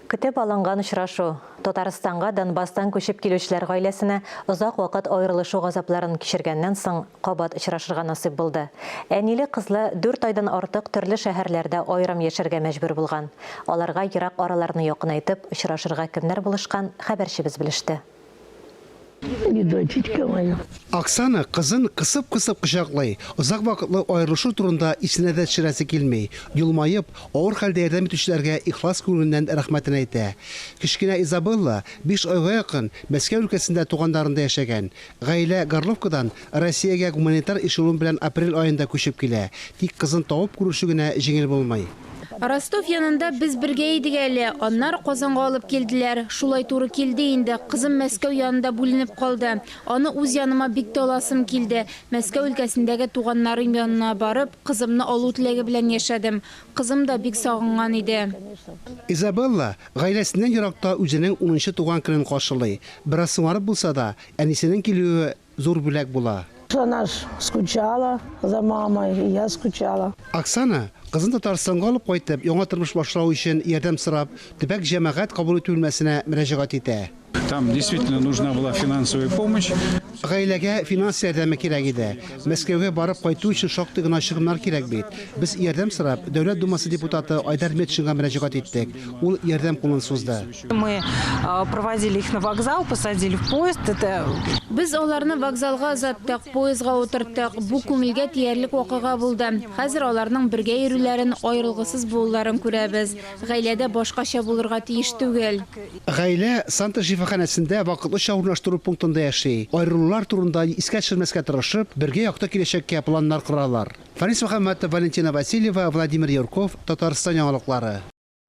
Көтеп алынган очрашу Татарстанга Донбасстан көчеп килүчеләр гаиләсенә озак вакыт аерылышу газапларын кичергәннән соң кабат очрашырга насыйп булды. Әниле кызлы 4 айдан артык төрле шәһәрләрдә аерым яшәргә мәҗбүр булган. Аларга ерак араларны якынайтып очрашырга кемнәр булышкан, хәбәрчебез белеште. Оксана кызын кысып-кысып кочаклый. Озак вакытлы аерылышу турында исенә дә төшерәсе килми. Юлмаеп, авыр хәлдә ярдәм итүчеләргә ихлас күңеленнән рәхмәтен әйтә. Кичкенә Изабелла 5 айга якын Мәскәү өлкәсендә туганнарында яшәгән. Гаилә Горловкадан Россиягә гуманитар эшелон белән апрель аенда күчеп килә. Тик кызын табып күрешү генә җиңел булмый. Ростов янында без бергә идек әле. Аннар Казанга алып килделәр. Шулай туры килде инде. Кызым Мәскәү янында бүленеп калды. Аны үз яныма бик таласым килде. Мәскәү өлкәсендәге туганнарым янына барып, кызымны алу теләге белән яшәдем. Кызым да бик сагынган иде. Изабелла гаиләсеннән еракта үзенең 10нчы туган көнен каршылый. Бераз соңарып булса да, әнисенең килүе зур бүләк була. Она скучала за мамой, и я скучала. Оксана кызын Татарстанга алып кайтып, яңа тормыш башлау өчен ярдәм сорап, төбәк җәмәгать кабул итү бүлмәсенә мөрәҗәгать итә. Там действительно нужна была финансовая помощь. Гаиләгә финанс ярдәме кирәк иде. Мәскәүгә барып кайту өчен шактый гына чыгымнар кирәк бит. Без ярдәм сорап, Дәүләт Думасы депутаты Айдар Метшинга мөрәҗәгать иттек. Ул ярдәм кулын сузды. Мы проводили их на вокзал, посадили в поезд. Без аларны вокзалга озаттык, поездга утырттык. Бу күңелгә тиярлек вакыйга булды. Хәзер аларның бергә йөрүләрен, аерылгысыз булуларын күрәбез. Гаиләдә башкача булырга тиеш түгел. Гаилә Санта шифаханәсендә вакытлыча урнаштыру пунктында яши. Аерылулар турында искә төшермәскә тырышып, бергә якты киләчәккә планнар коралар. Фарис Мөхәммәтов, Валентина Васильева, Владимир Юрков, Татарстан яңалыклары.